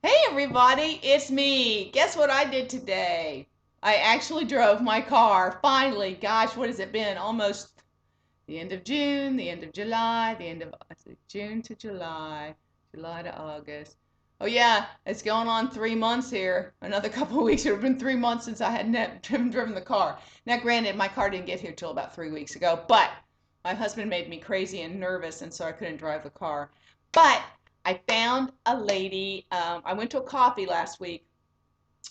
Hey everybody, it's me. Guess what I did today? I actually drove my car. Finally, gosh, what has it been? Almost the end of June, the end of July, the end of June to July, July to August. Oh yeah, it's going on 3 months here. Another couple of weeks. It would have been 3 months since I had driven the car. Now, granted, my car didn't get here till about 3 weeks ago, but my husband made me crazy and nervous, and so I couldn't drive the car. But I found a lady. I went to a coffee last week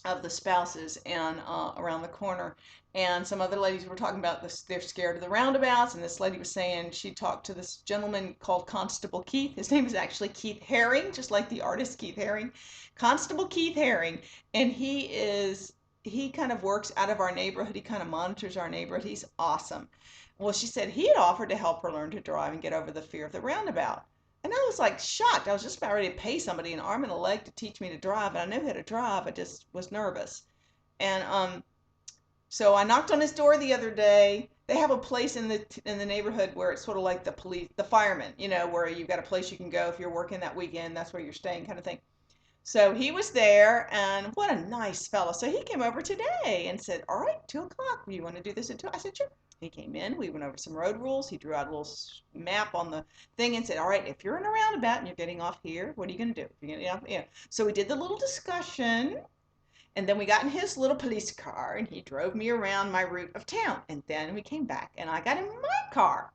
of the spouses and around the corner, and some other ladies were talking about this. They're scared of the roundabouts, and this lady was saying she talked to this gentleman called Constable Keith. His name is actually Keith Haring, just like the artist Keith Haring. Constable Keith Haring, and he kind of works out of our neighborhood. He kind of monitors our neighborhood. He's awesome. Well, she said he had offered to help her learn to drive and get over the fear of the roundabout. And I was like shocked. I was just about ready to pay somebody an arm and a leg to teach me to drive, and I knew how to drive. I just was nervous. And so I knocked on his door the other day. They have a place in the neighborhood where it's sort of like the police, the firemen, where you've got a place you can go if you're working that weekend. That's where you're staying, kind of thing. So he was there, and what a nice fellow. So he came over today and said, "All right, 2 o'clock. You want to do this at 2?" I said, "Sure." He came in. We went over some road rules. He drew out a little map on the thing and said, "All right, if you're in a roundabout and you're getting off here, what are you going to do? If you're getting off, So we did the little discussion, and then we got in his little police car, and he drove me around my route of town. And then we came back, and I got in my car,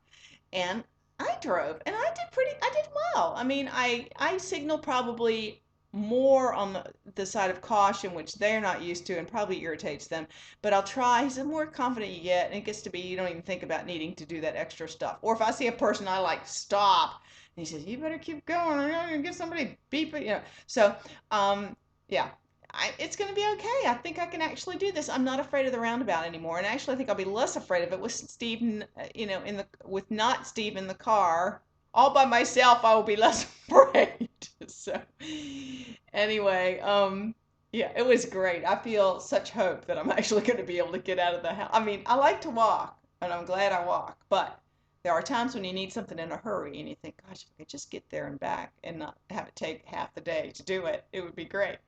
and I drove, and I did well. I mean, I signaled probably more on the side of caution, which they're not used to and probably irritates them. But I'll try. He said, the more confident you get, and it gets to be you don't even think about needing to do that extra stuff. Or if I see a person, I like stop. And he says, you better keep going, or you're gonna get somebody to beep it. So, yeah. It's going to be okay. I think I can actually do this. I'm not afraid of the roundabout anymore, and actually, I think I'll be less afraid of it with Steve, with not Steve in the car. All by myself, I will be less afraid. So, anyway, yeah, it was great. I feel such hope that I'm actually going to be able to get out of the house. I mean, I like to walk, and I'm glad I walk, but there are times when you need something in a hurry, and you think, gosh, if I could just get there and back and not have it take half the day to do it, it would be great.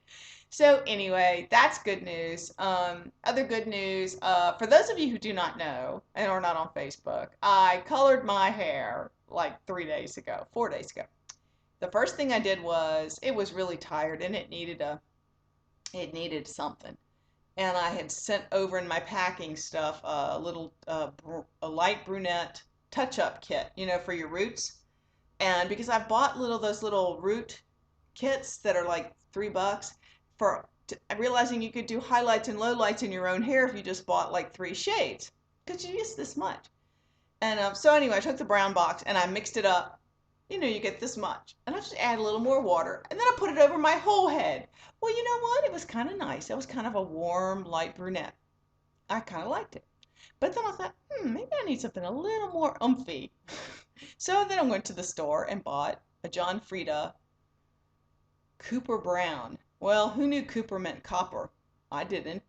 So anyway, that's good news. Other good news, for those of you who do not know and are not on Facebook, I colored my hair like 3 days ago, 4 days ago. The first thing I did was it was really tired and it needed something. And I had sent over in my packing stuff a little a light brunette touch-up kit, for your roots. And because I bought those little root kits that are like $3 for realizing you could do highlights and lowlights in your own hair if you just bought like 3 shades because you use this much. And so anyway, I took the brown box and I mixed it up. You get this much. And I just add a little more water. And then I put it over my whole head. Well, you know what? It was kind of nice. It was kind of a warm, light brunette. I kind of liked it. But then I thought, maybe I need something a little more umphy. So then I went to the store and bought a John Frieda Cooper Brown. Well, who knew Cooper meant copper? I didn't.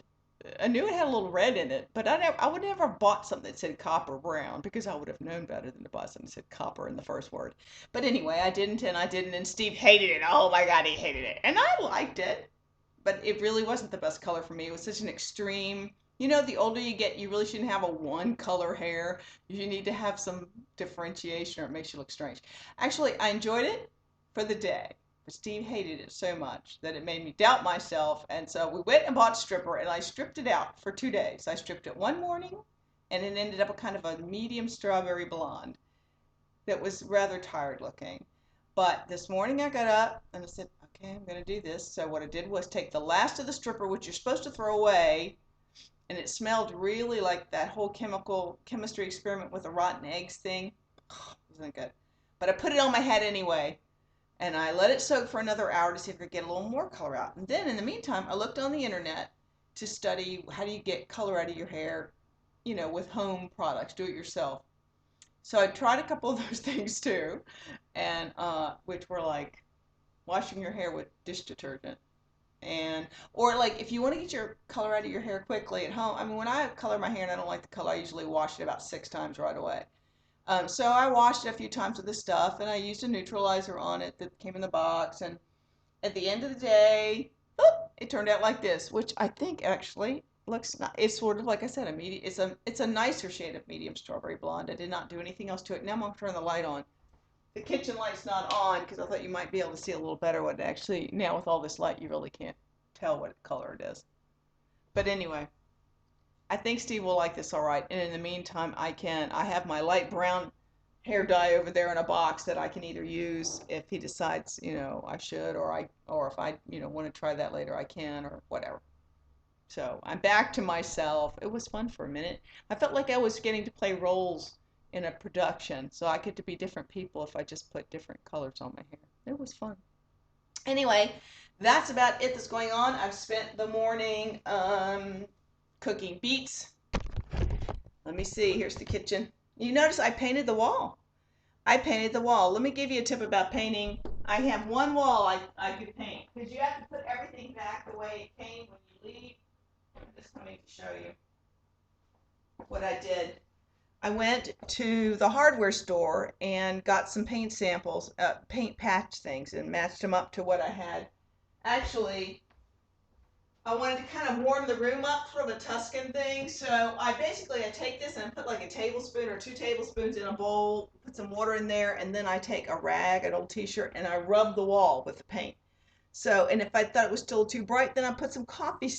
I knew it had a little red in it, but I would never have bought something that said copper brown because I would have known better than to buy something that said copper in the first word. But anyway, I didn't, and Steve hated it. Oh my God, he hated it. And I liked it, but it really wasn't the best color for me. It was such an extreme. The older you get, you really shouldn't have a one color hair. You need to have some differentiation or it makes you look strange. Actually, I enjoyed it for the day. But Steve hated it so much that it made me doubt myself. And so we went and bought stripper and I stripped it out for 2 days. I stripped it one morning and it ended up a kind of a medium strawberry blonde that was rather tired looking. But this morning I got up and I said, okay, I'm going to do this. So what I did was take the last of the stripper, which you're supposed to throw away, and it smelled really like that whole chemistry experiment with the rotten eggs thing. Wasn't good. But I put it on my head anyway, and I let it soak for another hour to see if I could get a little more color out. And then in the meantime, I looked on the internet to study how do you get color out of your hair, with home products, do it yourself. So I tried a couple of those things too, and which were like washing your hair with dish detergent and or like if you want to get your color out of your hair quickly at home. I mean, when I color my hair and I don't like the color, I usually wash it about 6 times right away. So I washed it a few times with this stuff, and I used a neutralizer on it that came in the box, and at the end of the day, oh, it turned out like this, which I think actually looks not, it's sort of like I said, a medium, it's a nicer shade of medium strawberry blonde. I did not do anything else to it. Now I'm gonna turn the light on. The kitchen light's not on because I thought you might be able to see a little better what actually, now with all this light, you really can't tell what color it is. But anyway, I think Steve will like this all right. And in the meantime, I have my light brown hair dye over there in a box that I can either use if he decides, I should, or if I, want to try that later, I can, or whatever. So I'm back to myself. It was fun for a minute. I felt like I was getting to play roles in a production, so I get to be different people if I just put different colors on my hair. It was fun. Anyway, that's about it that's going on. I've spent the morning cooking beets. Let me see. Here's the kitchen. You notice I painted the wall. I painted the wall. Let me give you a tip about painting. I have one wall I could paint because you have to put everything back the way it came when you leave. I'm just coming to show you what I did. I went to the hardware store and got some paint samples, paint patch things, and matched them up to what I had. Actually, I wanted to kind of warm the room up for the Tuscan thing, so I take this and I put like a tablespoon or 2 tablespoons in a bowl, put some water in there, and then I take a rag, an old t-shirt, and I rub the wall with the paint. So, and if I thought it was still too bright, then I put some coffee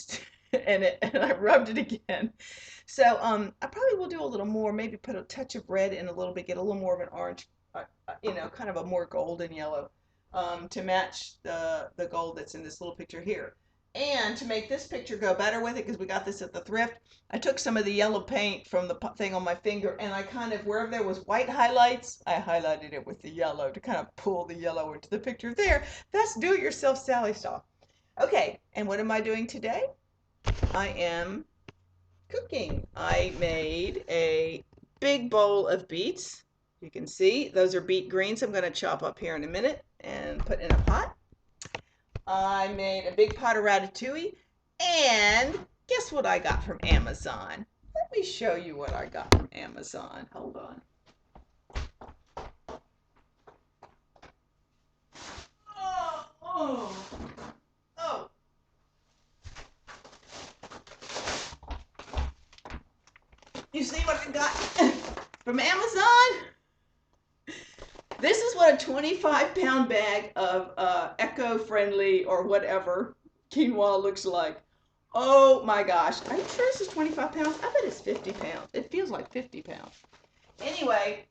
in it and I rubbed it again. So, I probably will do a little more, maybe put a touch of red in a little bit, get a little more of an orange, kind of a more golden yellow, to match the gold that's in this little picture here. And to make this picture go better with it, because we got this at the thrift, I took some of the yellow paint from the thing on my finger and I kind of, wherever there was white highlights, I highlighted it with the yellow to kind of pull the yellow into the picture there. That's do-it-yourself Sally style. Okay, and what am I doing today? I am cooking. I made a big bowl of beets. You can see those are beet greens I'm going to chop up here in a minute and put in a pot. I made a big pot of ratatouille, and guess what I got from Amazon? Let me show you what I got from Amazon. Hold on. Oh. You see what I got from Amazon? This is what a 25-pound bag of eco-friendly or whatever quinoa looks like. Oh my gosh. Are you sure this is 25 pounds? I bet it's 50 pounds. It feels like 50 pounds. Anyway,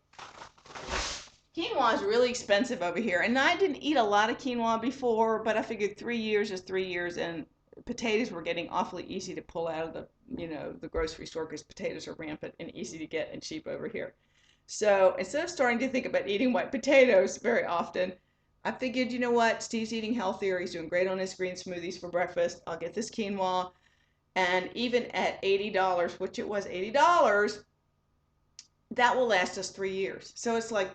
quinoa is really expensive over here. And I didn't eat a lot of quinoa before, but I figured 3 years is 3 years. And potatoes were getting awfully easy to pull out of the grocery store because potatoes are rampant and easy to get and cheap over here. So instead of starting to think about eating white potatoes very often, I figured, you know what? Steve's eating healthier. He's doing great on his green smoothies for breakfast. I'll get this quinoa. And even at $80, which it was $80, that will last us 3 years. So it's like,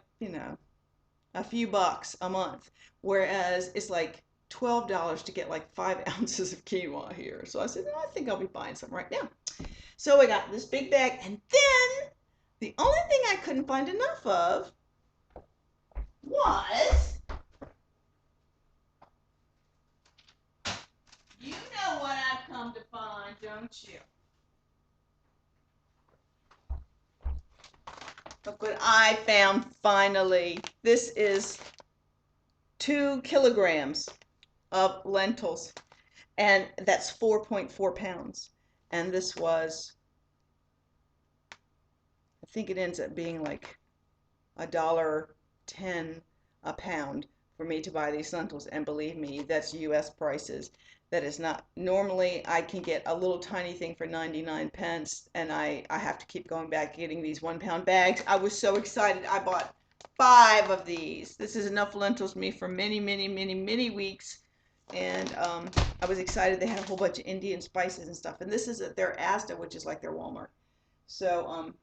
a few bucks a month. Whereas it's like $12 to get like 5 ounces of quinoa here. So I said, no, I think I'll be buying some right now. So I got this big bag. And then the only thing I couldn't find enough of was, you know what I've come to find, don't you? Look what I found finally. This is 2 kilograms of lentils, and that's 4.4 pounds. And this was, I think it ends up being like $1.10 a pound for me to buy these lentils. And believe me, that's US prices. That is not, normally I can get a little tiny thing for 99 pence, and I have to keep going back getting these 1 pound bags. I was so excited. I bought 5 of these. This is enough lentils for me for many, many, many, many weeks. And I was excited. They had a whole bunch of Indian spices and stuff. And this is at their Asda, which is like their Walmart. So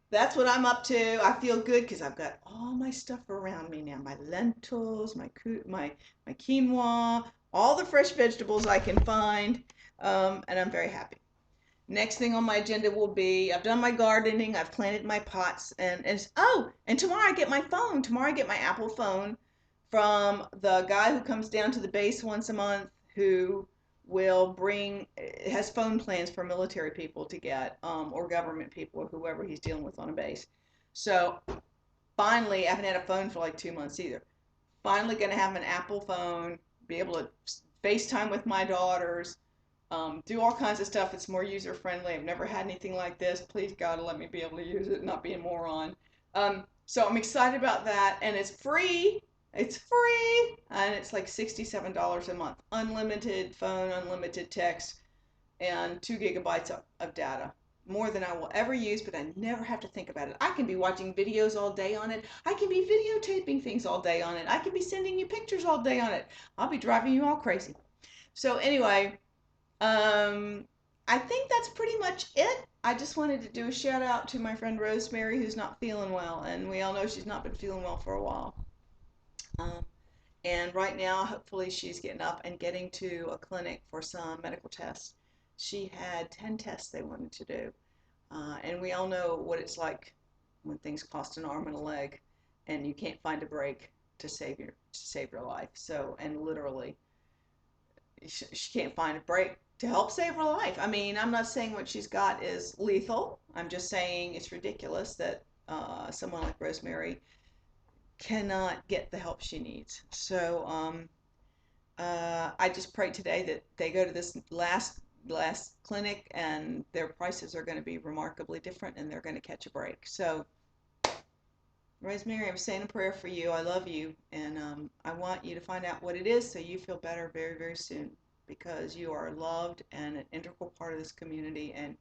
that's what I'm up to. I feel good because I've got all my stuff around me now. My lentils, my quinoa, all the fresh vegetables I can find, and I'm very happy. Next thing on my agenda will be, I've done my gardening, I've planted my pots, and tomorrow I get my phone. Tomorrow I get my Apple phone from the guy who comes down to the base once a month, who will bring, has phone plans for military people to get, or government people, or whoever he's dealing with on a base. So finally, I haven't had a phone for like 2 months either. Finally, going to have an Apple phone, be able to FaceTime with my daughters, do all kinds of stuff. It's more user friendly. I've never had anything like this. Please God, let me be able to use it and not be a moron. So I'm excited about that, and it's free. It's free, and it's like $67 a month. Unlimited phone, unlimited text, and 2 gigabytes of data. More than I will ever use, but I never have to think about it. I can be watching videos all day on it. I can be videotaping things all day on it. I can be sending you pictures all day on it. I'll be driving you all crazy. So anyway, um, I think that's pretty much it. I just wanted to do a shout out to my friend Rosemary, who's not feeling well, and we all know she's not been feeling well for a while. Um, and right now, hopefully, she's getting up and getting to a clinic for some medical tests. She had 10 tests they wanted to do. And we all know what it's like when things cost an arm and a leg and you can't find a break to save your life. So, and literally, she can't find a break to help save her life. I mean, I'm not saying what she's got is lethal. I'm just saying it's ridiculous that someone like Rosemary cannot get the help she needs. So, I just pray today that they go to this last clinic and their prices are going to be remarkably different and they're going to catch a break. So, Rosemary, I'm saying a prayer for you. I love you, and I want you to find out what it is so you feel better very, very soon, because you are loved and an integral part of this community. And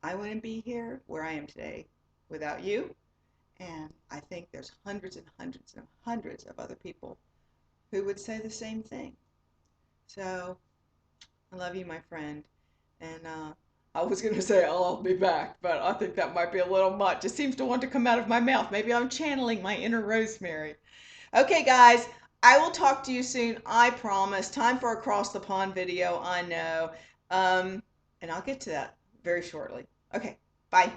I wouldn't be here where I am today without you. And I think there's hundreds and hundreds and hundreds of other people who would say the same thing. So I love you, my friend. And I was going to say I'll be back, but I think that might be a little much. It seems to want to come out of my mouth. Maybe I'm channeling my inner Rosemary. Okay, guys, I will talk to you soon. I promise. Time for a cross the pond video, I know. And I'll get to that very shortly. Okay, bye.